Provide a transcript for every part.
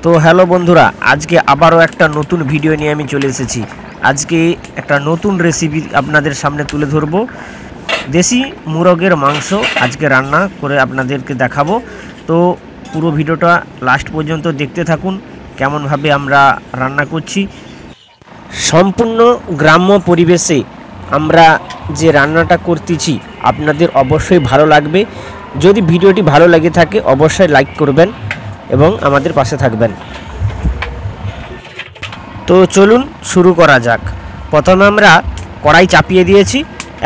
তো হ্যালো বন্ধুরা, আজকে আবারও একটা নতুন ভিডিও নিয়ে আমি চলে এসেছি। আজকে একটা নতুন রেসিপি আপনাদের সামনে তুলে ধরব। দেশি মুরগের মাংস আজকে রান্না করে আপনাদেরকে দেখাবো। তো পুরো ভিডিওটা লাস্ট পর্যন্ত দেখতে থাকুন, কেমনভাবে আমরা রান্না করছি। সম্পূর্ণ গ্রাম্য পরিবেশে আমরা যে রান্নাটা করতেছি আপনাদের অবশ্যই ভালো লাগবে। যদি ভিডিওটি ভালো লেগে থাকে অবশ্যই লাইক করবেন এবং আমাদের পাশে থাকবেন। তো চলুন শুরু করা যাক। প্রথমে আমরা কড়াই চাপিয়ে দিয়েছি,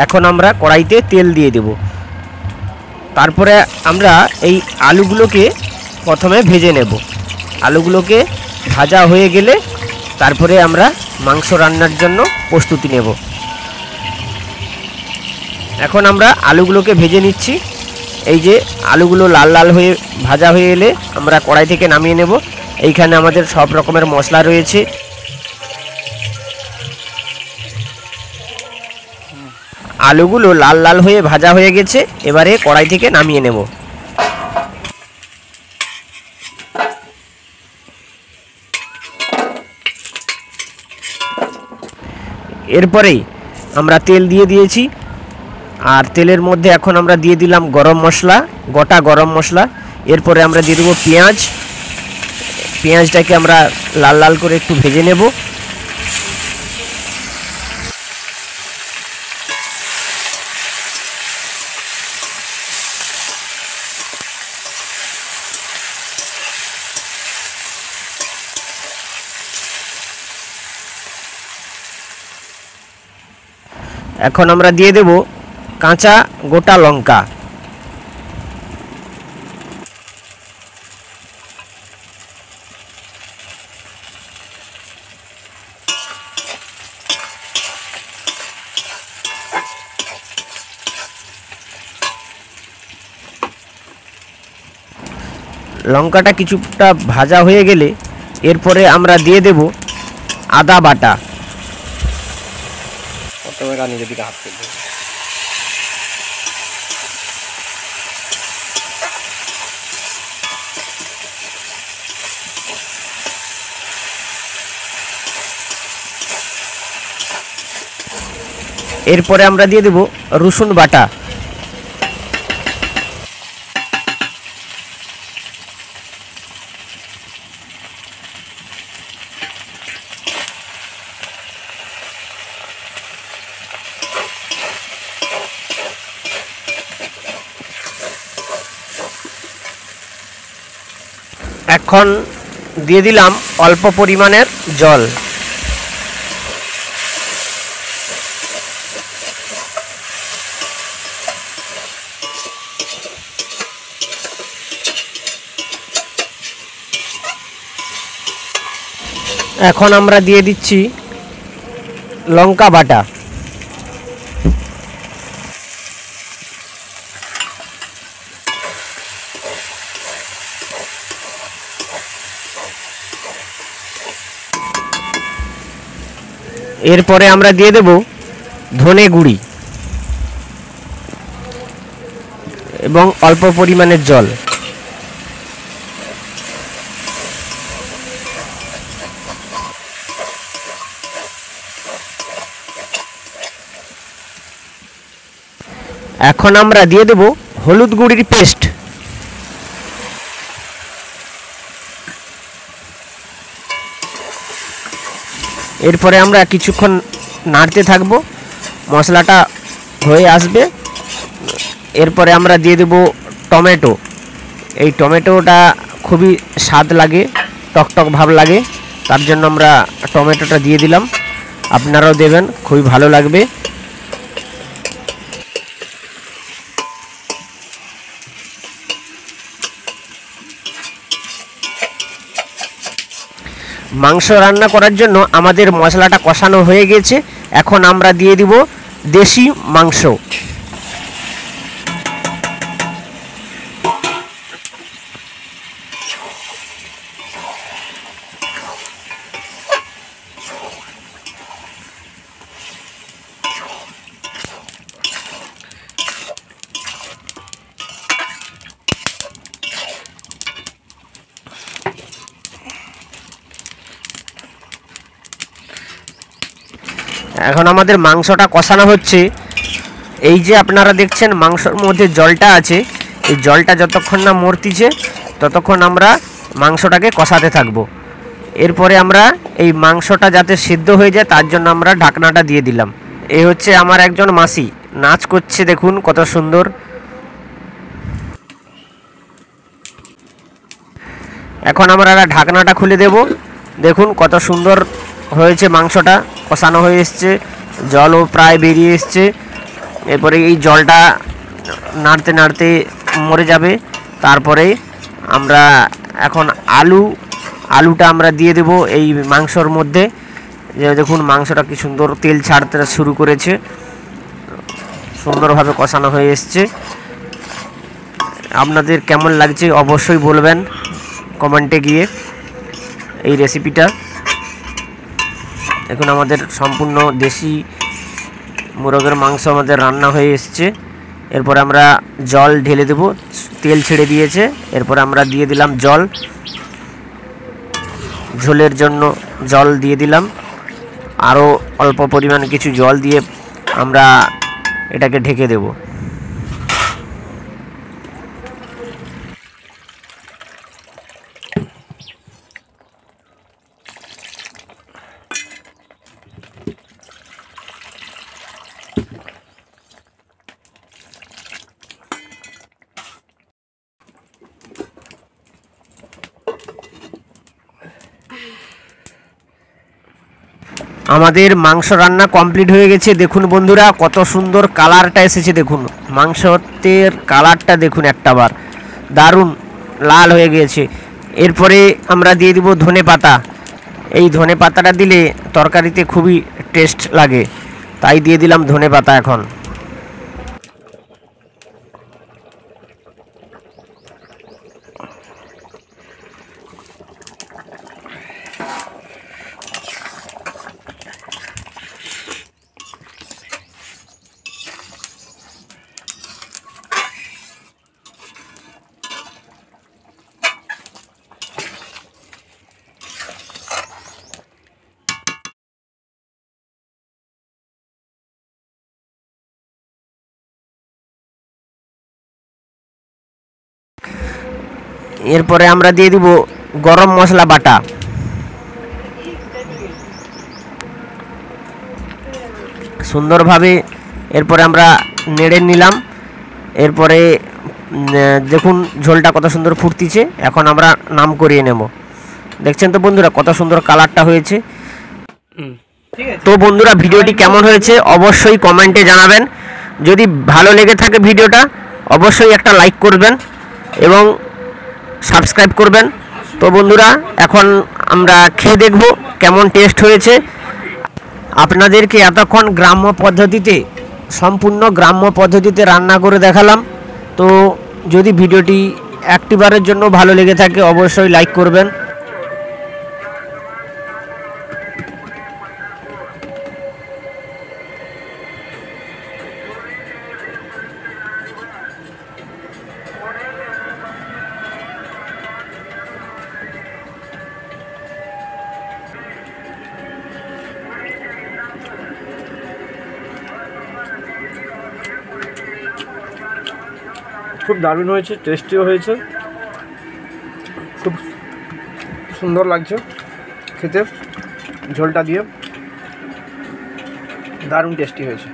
এখন আমরা কড়াইতে তেল দিয়ে দেব। তারপরে আমরা এই আলুগুলোকে প্রথমে ভেজে নেব। আলুগুলোকে ভাজা হয়ে গেলে তারপরে আমরা মাংস রান্নার জন্য প্রস্তুতি নেব। এখন আমরা আলুগুলোকে ভেজে নিচ্ছি। এই যে আলুগুলো লাল লাল হয়ে ভাজা হয়ে এলে আমরা কড়াই থেকে নামিয়ে নেব। এইখানে আমাদের সব রকমের মশলা রয়েছে। আলুগুলো লাল লাল হয়ে ভাজা হয়ে গেছে, এবারে কড়াই থেকে নামিয়ে নেব। এরপরেই আমরা তেল দিয়ে দিয়েছি, আর তেলের মধ্যে এখন আমরা দিয়ে দিলাম গরম মশলা, গোটা গরম মশলা। এরপরে আমরা দিয়ে দেবো পেঁয়াজ। পেঁয়াজটাকে আমরা লাল লাল করে একটু ভেজে নেব। এখন আমরা দিয়ে দেব কাঁচা গোটা লঙ্কা। লঙ্কাটা কিছুটা ভাজা হয়ে গেলে এরপরে আমরা দিয়ে দেব আদা বাটা। এরপরে আমরা দিয়ে দেব রসুন বাটা। এখন দিয়ে দিলাম অল্প পরিমাণের জল। এখন আমরা দিয়ে দিচ্ছি লঙ্কা বাটা। এরপরে আমরা দিয়ে দেব ধনে গুঁড়ি এবং অল্প পরিমাণের জল। এখন আমরা দিয়ে দেব হলুদ গুঁড়ির পেস্ট। এরপরে আমরা কিছুক্ষণ নাড়তে থাকব, মশলাটা হয়ে আসবে। এরপরে আমরা দিয়ে দেব টমেটো। এই টমেটোটা খুবই স্বাদ লাগে, টকটক ভাব লাগে, তার জন্য আমরা টমেটোটা দিয়ে দিলাম। আপনারাও দেবেন, খুবই ভালো লাগবে। মাংস রান্না করার জন্য আমাদের মশলাটা কষানো হয়ে গেছে। এখন আমরা দিয়ে দিব দেশি মাংস। এখন আমাদের মাংসটা কষানো হচ্ছে। এই যে আপনারা দেখছেন মাংসর মধ্যে জলটা আছে, এই জলটা যতক্ষণ না মরতিছে ততক্ষণ আমরা মাংসটাকে কষাতে থাকবো। এরপরে আমরা এই মাংসটা যাতে সিদ্ধ হয়ে যায় তার জন্য আমরা ঢাকনাটা দিয়ে দিলাম। এই হচ্ছে আমার একজন মাসি নাচ করছে, দেখুন কত সুন্দর। এখন আমরা ঢাকনাটা খুলে দেব। দেখুন কত সুন্দর হয়েছে, মাংসটা কষানো হয়ে এসছে, জলও প্রায় বেরিয়ে এসছে। এরপরে এই জলটা নাড়তে নাড়তে মরে যাবে। তারপরে আমরা এখন আলুটা আমরা দিয়ে দেব এই মাংসর মধ্যে। যে দেখুন মাংসটা কি সুন্দর তেল ছাড়তে শুরু করেছে, সুন্দরভাবে কষানো হয়ে এসছে। আপনাদের কেমন লাগছে অবশ্যই বলবেন কমেন্টে গিয়ে এই রেসিপিটা। এখন আমাদের সম্পূর্ণ দেশি মুরগের মাংস আমাদের রান্না হয়ে এসছে। এরপর আমরা জল ঢেলে দেব, তেল ছেড়ে দিয়েছে। এরপর আমরা দিয়ে দিলাম জল, ঝোলের জন্য জল দিয়ে দিলাম। আরও অল্প পরিমাণ কিছু জল দিয়ে আমরা এটাকে ঢেকে দেব। আমাদের মাংস রান্না কমপ্লিট হয়ে গেছে। দেখুন বন্ধুরা কত সুন্দর কালারটা এসেছে, দেখুন মাংসের কালারটা দেখুন একটাবার, দারুণ লাল হয়ে গিয়েছে। এরপরে আমরা দিয়ে দিব ধনে পাতা। এই ধনে পাতাটা দিলে তরকারিতে খুবই টেস্ট লাগে, তাই দিয়ে দিলাম ধনে পাতা। এখন এরপরে আমরা দিয়ে দিব গরম মশলা বাটা। সুন্দরভাবে এরপরে আমরা নেড়ে নিলাম। এরপরে দেখুন ঝোলটা কত সুন্দর ফুটতিছে। এখন আমরা নাম করিয়ে নেব। দেখছেন তো বন্ধুরা কত সুন্দর কালারটা হয়েছে। তো বন্ধুরা ভিডিওটি কেমন হয়েছে অবশ্যই কমেন্টে জানাবেন। যদি ভালো লেগে থাকে ভিডিওটা অবশ্যই একটা লাইক করবেন এবং সাবস্ক্রাইব করবেন। তো বন্ধুরা এখন আমরা খেয়ে দেখব কেমন টেস্ট হয়েছে। আপনাদেরকে এতক্ষণ সম্পূর্ণ গ্রাম্য পদ্ধতিতে রান্না করে দেখালাম। তো যদি ভিডিওটি একটিবারের জন্য ভালো লেগে থাকে অবশ্যই লাইক করবেন। খুব দারুণ হয়েছে, টেস্টিও হয়েছে, খুব সুন্দর লাগছে খেতে। ঝোলটা দিয়ে দারুণ টেস্টি হয়েছে।